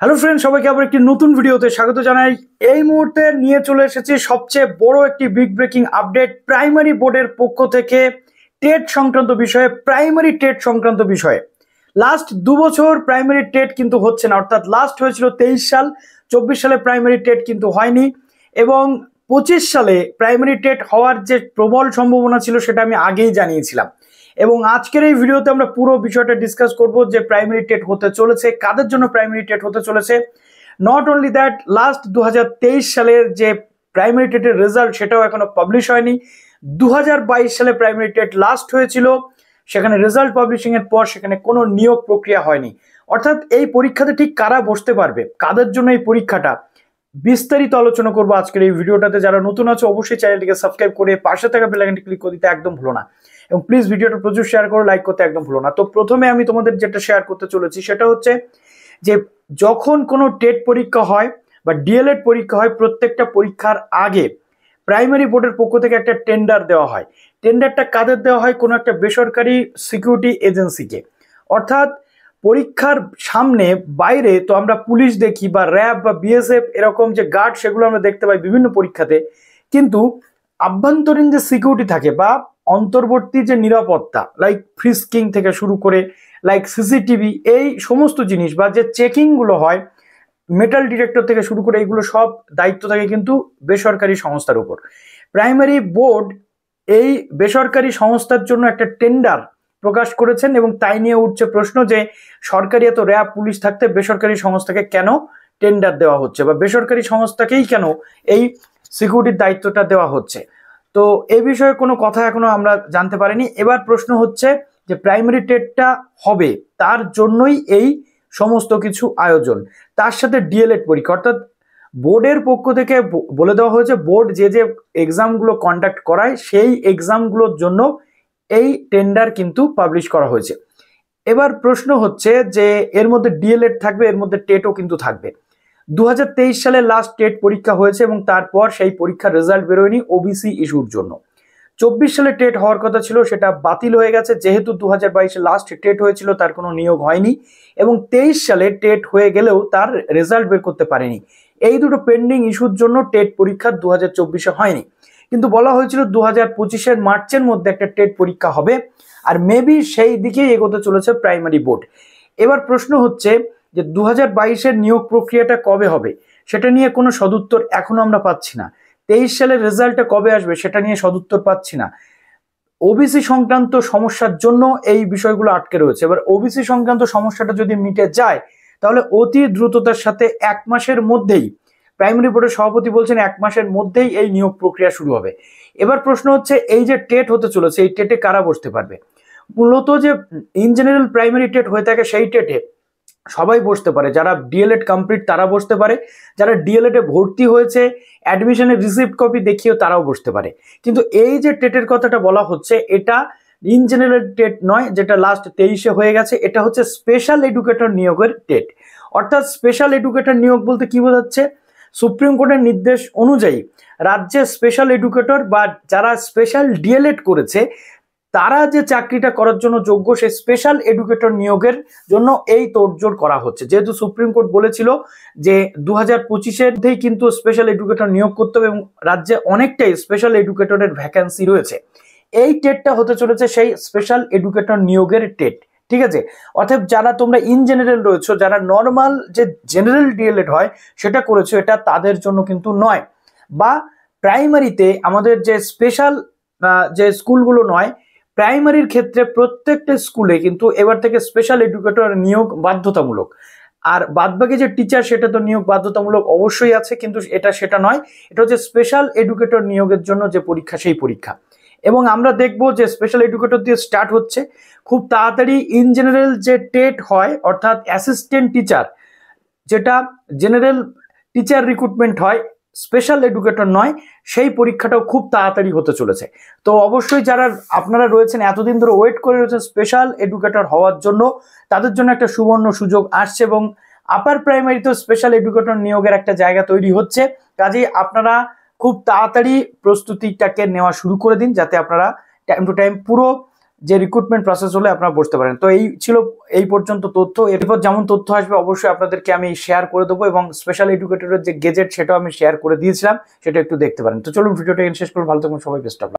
Hello friend, সবাইকে আবার একটি নতুন ভিডিওতে স্বাগত জানাই। এই মুহূর্তে নিয়ে চলে এসেছি সবচেয়ে বড় একটি বিগ ব্রেকিং আপডেট প্রাইমারি বোর্ডের পক্ষ থেকে টেট সংক্রান্ত বিষয়ে, প্রাইমারি টেট সংক্রান্ত বিষয়ে। লাস্ট 2 বছর প্রাইমারি টেট কিন্তু হচ্ছে না, অর্থাৎ লাস্ট হয়েছিল 23 সাল, 24 সালে প্রাইমারি টেট কিন্তু হয়নি এবং 25 সালে প্রাইমারি টেট হওয়ার যে প্রবল সম্ভাবনা ছিল সেটা আমি আগেই জানিয়েছিলাম। এবং আজকের এই ভিডিওতে আমরা পুরো বিষয়টা ডিসকাস করব যে প্রাইমারি টেট হতে চলেছে, কাদের জন্য প্রাইমারি টেট হতে চলেছে। নট অনলি দ্যাট, লাস্ট 2023 সালের যে প্রাইমারি টেটের রেজাল্ট সেটাও এখনো পাবলিশ হয়নি। 2022 সালে প্রাইমারি টেট লাস্ট হয়েছিল, সেখানে রেজাল্ট পাবলিশিং এর পর সেখানে কোনো নিয়োগ প্রক্রিয়া হয়নি। অর্থাৎ এই পরীক্ষাতে ঠিক কারা বসতে পারবে, কাদের জন্য এই পরীক্ষাটা, বিস্তারিত আলোচনা করবো আজকের এই ভিডিওটাতে। যারা নতুন আছে অবশ্যই চ্যানেলটিকে সাবস্ক্রাইব করে পাশে থাকা বেল আইকনটি ক্লিক করে দিতে একদম ভুলো না, এবং প্লিজ ভিডিওটা প্রচুর শেয়ার করো, লাইক করতে একদম ভুলো না। তো প্রথমে আমি তোমাদের যেটা শেয়ার করতে চলেছি সেটা হচ্ছে যে যখন কোনো টেট পরীক্ষা হয় বা ডিএলএড পরীক্ষা হয়, প্রত্যেকটা পরীক্ষার আগে প্রাইমারি বোর্ডের পক্ষ থেকে একটা টেন্ডার দেওয়া হয়। টেন্ডারটা কাদের দেওয়া হয়? কোনো একটা বেসরকারি সিকিউরিটি এজেন্সিকে। অর্থাৎ পরীক্ষার সামনে বাইরে তো আমরা পুলিশ দেখি বা র্যাব বা বিএসএফ এরকম যে গার্ড, সেগুলো আমরা দেখতে পাই বিভিন্ন পরীক্ষাতে, কিন্তু আভ্যন্তরীণ যে সিকিউরিটি থাকে বা অন্তর্বর্তী যে নিরাপত্তা, লাইক ফ্রিস্কিং থেকে শুরু করে লাইক সিসিটিভি, এই সমস্ত জিনিস বা যে চেকিংগুলো হয়, মেটাল ডিটেক্টর থেকে শুরু করে, এইগুলো সব দায়িত্ব থাকে কিন্তু বেসরকারি সংস্থার উপর। প্রাইমারি বোর্ড এই বেসরকারি সংস্থার জন্য একটা টেন্ডার প্রকাশ করেছেন এবং তাই নিয়ে উঠছে প্রশ্ন যে সরকারি এত র্যাব পুলিশ থাকতে বেসরকারি সংস্থাকে কেন টেন্ডার দেওয়া হচ্ছে, বা বেসরকারি সংস্থাকেই কেন এই সিকিউরিটির দায়িত্বটা দেওয়া হচ্ছে। তো এই বিষয়ে কোনো কথা এখনো আমরা জানতে পারিনি। এবার প্রশ্ন হচ্ছে যে প্রাইমারি টেটটা হবে, তার জন্যই এই সমস্ত কিছু আয়োজন, তার সাথে ডিএলএড পরীক্ষা। অর্থাৎ বোর্ডের পক্ষ থেকে বলে দেওয়া হয়েছে বোর্ড যে যে এক্সামগুলো কন্ডাক্ট করায় সেই এক্সামগুলোর জন্য এই টেন্ডার কিন্তু পাবলিশ করা হয়েছে। এবার প্রশ্ন হচ্ছে যে এর মধ্যে ডিএলএড থাকবে, এর মধ্যে টেটও কিন্তু থাকবে। 2023 সালে লাস্ট টেট পরীক্ষা হয়েছে এবং তারপর সেই পরীক্ষার রেজাল্ট বেরোয়নি ওবিসি ইস্যুর জন্য। 24 সালে টেট হওয়ার কথা ছিল, সেটা বাতিল হয়ে গেছে। যেহেতু 2022 লাস্ট টেট হয়েছিল, তার কোনো নিয়োগ হয়নি এবং 23 সালে টেট হয়ে গেলেও তার রেজাল্ট বের করতে পারেনি। এই দুটো পেন্ডিং ইস্যুর জন্য টেট পরীক্ষা 2024-এ হয়নি, কিন্তু বলা হয়েছিল 2025-এর মার্চের মধ্যে একটা টেট পরীক্ষা হবে, আর মেবি সেই দিকেই এগোতে চলেছে প্রাইমারি বোর্ড। এবার প্রশ্ন হচ্ছে যে 2022-এর নিয়োগ প্রক্রিয়াটা কবে হবে, সেটা নিয়ে কোনো সদুত্তর এখনো আমরা পাচ্ছি না। 23 সালের রেজাল্টটা কবে আসবে সেটা নিয়ে সদুত্তর পাচ্ছি না। ওবিসি সংক্রান্ত সমস্যার জন্য এই বিষয়গুলো আটকে রয়েছে। এবার ওবিসি সংক্রান্ত সমস্যাটা যদি মিটে যায় তাহলে অতি দ্রুততার সাথে 1 মাসের মধ্যেই, প্রাইমারি বোর্ডের সভাপতি বলছেন 1 মাসের মধ্যেই এই নিয়োগ প্রক্রিয়া শুরু হবে। এবার প্রশ্ন হচ্ছে এই যে টেট হতে চলেছে, এই টেটে কারা বসতে পারবে? মূলত যে ইন জেনারেল প্রাইমারি টেট হয়ে থাকে সেই টেটে সবাই বসতে পারে। যারা ডিএলএড কমপ্লিট তারা বসতে পারে, যারা ডিএলএড এ ভর্তি হয়েছে অ্যাডমিশনের রিসিপ্ট কপি দেখিয়েও তারাও বসতে পারে। কিন্তু এই যে টেটের কথাটা বলা হচ্ছে, এটা ইন জেনারেল টেট নয়, যেটা লাস্ট 23-এ হয়ে গেছে। এটা হচ্ছে স্পেশাল এডুকেটর নিয়োগের টেট। অর্থাৎ স্পেশাল এডুকেটর নিয়োগ বলতে কি বোঝাচ্ছে? সুপ্রিম কোর্টের নির্দেশ অনুযায়ী রাজ্যে স্পেশাল এডুকেটর বা যারা স্পেশাল ডিএলএড করেছে তারা যে চাকরিটা করার জন্য যোগ্য, সেই স্পেশাল এডুকেটর নিয়োগের জন্য এই তোড়জোড় করা হচ্ছে। যেহেতু সুপ্রিম কোর্ট বলেছিল যে 2025-এর মধ্যেই কিন্তু স্পেশাল এডুকেটর নিয়োগ করতে হবে এবং রাজ্যে অনেকটাই স্পেশাল এডুকেটরের ভ্যাকেন্সি রয়েছে, এই টেটটা হতে চলেছে সেই স্পেশাল এডুকেটর নিয়োগের টেট। ঠিক আছে? অর্থাৎ যারা তোমরা ইন জেনারেল রয়েছো, যারা নর্মাল যে জেনারেল ডিএলএড হয় সেটা করেছো, এটা তাদের জন্য কিন্তু নয়। বা প্রাইমারিতে আমাদের যে স্পেশাল যে স্কুলগুলো নয়, প্রাইমারির ক্ষেত্রে প্রত্যেকটা স্কুলে কিন্তু এবার থেকে স্পেশাল এডুকেটর নিয়োগ বাধ্যতামূলক। আর বাদবাকি যে টিচার, সেটা তো নিয়োগ বাধ্যতামূলক অবশ্যই আছে, কিন্তু এটা সেটা নয়। এটা হচ্ছে স্পেশাল এডুকেটর নিয়োগের জন্য যে পরীক্ষা, সেই পরীক্ষা। এবং আমরা দেখবো যে স্পেশাল এডুকেটর দিয়ে স্টার্ট হচ্ছে খুব তাড়াতাড়ি। ইন জেনারেল যে টেট হয়, অর্থাৎ অ্যাসিস্ট্যান্ট টিচার, যেটা জেনারেল টিচার রিক্রুটমেন্ট হয়, স্পেশাল এডুকেটর নয়, সেই পরীক্ষাটাও খুব তাড়াতাড়ি হতে চলেছে। তো অবশ্যই যারা আপনারা রয়েছেন এতদিন ধরে ওয়েট করে রয়েছেন স্পেশাল এডুকেটর হওয়ার জন্য, তাদের জন্য একটা সুবর্ণ সুযোগ আসছে এবং আপার প্রাইমারিতে স্পেশাল এডুকেটর নিয়োগের একটা জায়গা তৈরি হচ্ছে। কাজেই আপনারা খুব তাড়াতাড়ি প্রস্তুতিটাকে নেওয়া শুরু করে দিন, যাতে আপনারা টাইম টু টাইম পুরো যে রিক্রুটমেন্ট প্রসেস হলে আপনারা বসতে পারেন। তো এই ছিল এই পর্যন্ত তথ্য। এরপর যেমন তথ্য আসবে অবশ্যই আপনাদেরকে আমি শেয়ার করে দেবো, এবং স্পেশাল এডুকেটরের যে গেজেট সেটাও আমি শেয়ার করে দিয়েছিলাম, সেটা একটু দেখতে পারেন। তো চলুন ভিডিওটা শেষ করুন, ভালো থাকুন সবাই, বেস্ট অফ লাক।